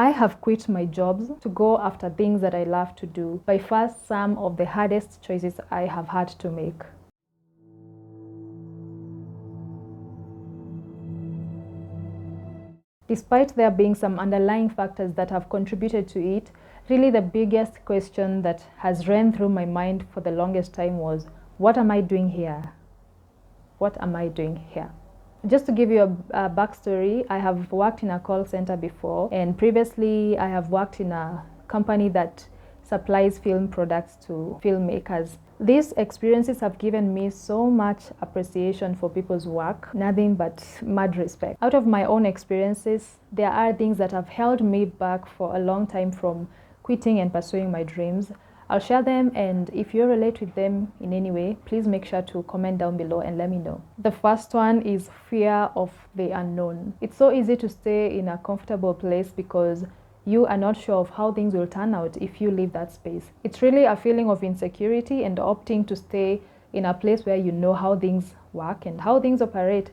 I have quit my jobs to go after things that I love to do. By far, some of the hardest choices I have had to make. Despite there being some underlying factors that have contributed to it, really the biggest question that has ran through my mind for the longest time was, what am I doing here? What am I doing here? Just to give you a backstory, I have worked in a call center before, and previously I have worked in a company that supplies film products to filmmakers. These experiences have given me so much appreciation for people's work, nothing but mad respect. Out of my own experiences, there are things that have held me back for a long time from quitting and pursuing my dreams. I'll share them, and if you relate with them in any way, please make sure to comment down below and let me know. The first one is fear of the unknown. It's so easy to stay in a comfortable place because you are not sure of how things will turn out if you leave that space. It's really a feeling of insecurity and opting to stay in a place where you know how things work and how things operate,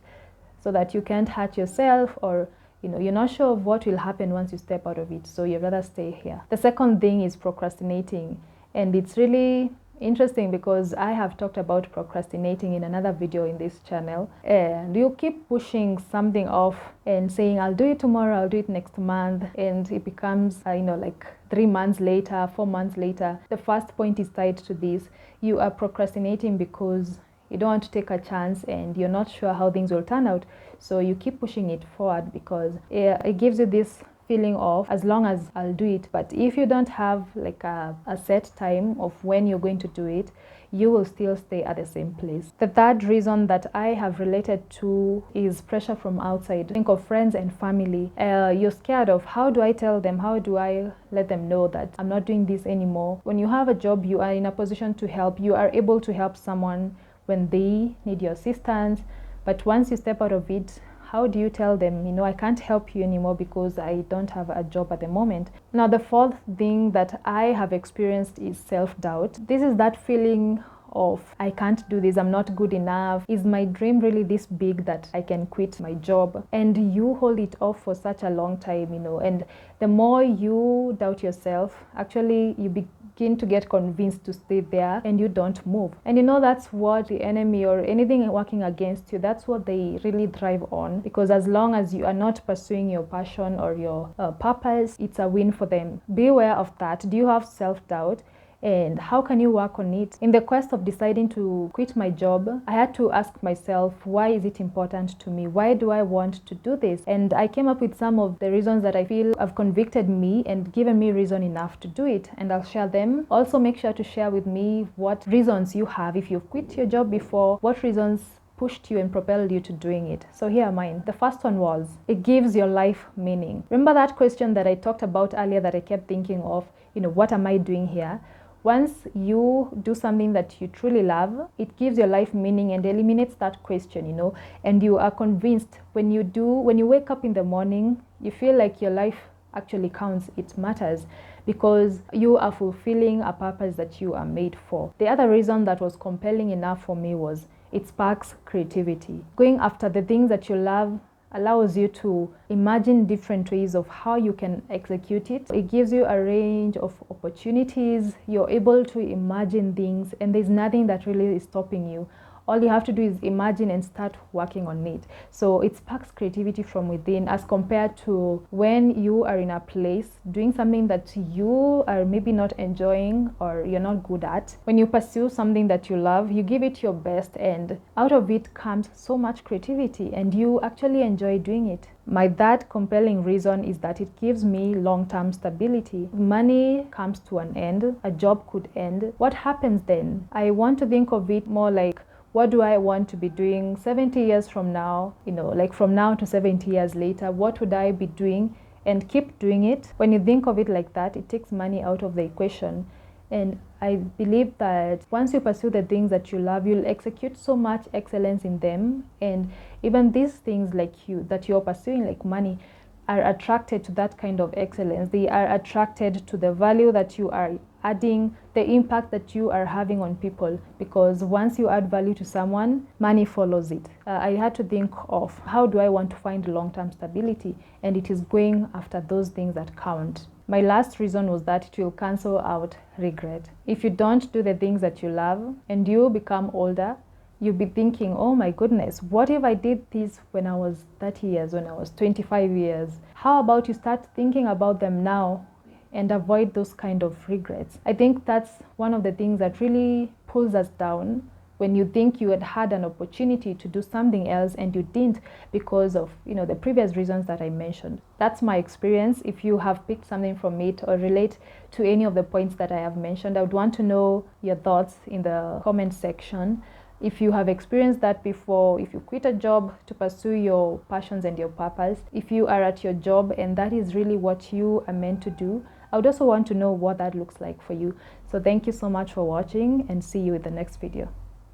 so that you can't hurt yourself, or you're not sure of what will happen once you step out of it, so you'd rather stay here. The second thing is procrastinating. And it's really interesting because I have talked about procrastinating in another video in this channel. And you keep pushing something off and saying, I'll do it tomorrow, I'll do it next month. And it becomes, like 3 months later, 4 months later. The first point is tied to this. You are procrastinating because you don't want to take a chance and you're not sure how things will turn out. So you keep pushing it forward because it gives you this feeling of, as long as I'll do it. But if you don't have like a set time of when you're going to do it, you will still stay at the same place. The third reason that I have related to is pressure from outside. Think of friends and family. You're scared of, how do I tell them? How do I let them know that I'm not doing this anymore? When you have a job, you are in a position to help. You are able to help someone when they need your assistance. But once you step out of it, how do you tell them, I can't help you anymore because I don't have a job at the moment? Now, the fourth thing that I have experienced is self-doubt. This is that feeling of, I can't do this, I'm not good enough. Is my dream really this big that I can quit my job? And you hold it off for such a long time, and the more you doubt yourself, actually you begin to get convinced to stay there and you don't move. And that's what the enemy or anything working against you, that's what they really thrive on, because as long as you are not pursuing your passion or your purpose, it's a win for them. Be aware of that. Do you have self-doubt? And how can you work on it? In the quest of deciding to quit my job, I had to ask myself, why is it important to me? Why do I want to do this? And I came up with some of the reasons that I feel have convicted me and given me reason enough to do it. And I'll share them. Also, make sure to share with me what reasons you have. If you've quit your job before, what reasons pushed you and propelled you to doing it? So here are mine. The first one was, it gives your life meaning. Remember that question that I talked about earlier that I kept thinking of, what am I doing here? Once you do something that you truly love, it gives your life meaning and eliminates that question, and you are convinced when you wake up in the morning, you feel like your life actually counts, it matters, because you are fulfilling a purpose that you are made for. The other reason that was compelling enough for me was, it sparks creativity. Going after the things that you love allows you to imagine different ways of how you can execute it. It gives you a range of opportunities. You're able to imagine things, and there's nothing that really is stopping you. All you have to do is imagine and start working on it. So it sparks creativity from within, as compared to when you are in a place doing something that you are maybe not enjoying or you're not good at. When you pursue something that you love, you give it your best, and out of it comes so much creativity, and you actually enjoy doing it. My third compelling reason is that it gives me long-term stability. Money comes to an end, a job could end. What happens then? I want to think of it more like, what do I want to be doing 70 years from now? Like from now to 70 years later, what would I be doing? And keep doing it. When you think of it like that, it takes money out of the equation. And I believe that once you pursue the things that you love, you'll execute so much excellence in them. And even these things that you're pursuing, like money, are attracted to that kind of excellence. They are attracted to the value that you are adding, the impact that you are having on people, because once you add value to someone, money follows it. I had to think of how do I want to find long-term stability, and it is going after those things that count. My last reason was that it will cancel out regret. If you don't do the things that you love and you become older, you'll be thinking, oh my goodness, what if I did this when I was 30 years, when I was 25 years? How about you start thinking about them now and avoid those kind of regrets? I think that's one of the things that really pulls us down, when you think you had an opportunity to do something else and you didn't because of the previous reasons that I mentioned. That's my experience. If you have picked something from it or relate to any of the points that I have mentioned, I would want to know your thoughts in the comment section. If you have experienced that before, if you quit a job to pursue your passions and your purpose, if you are at your job and that is really what you are meant to do, I would also want to know what that looks like for you. So thank you so much for watching, and see you in the next video.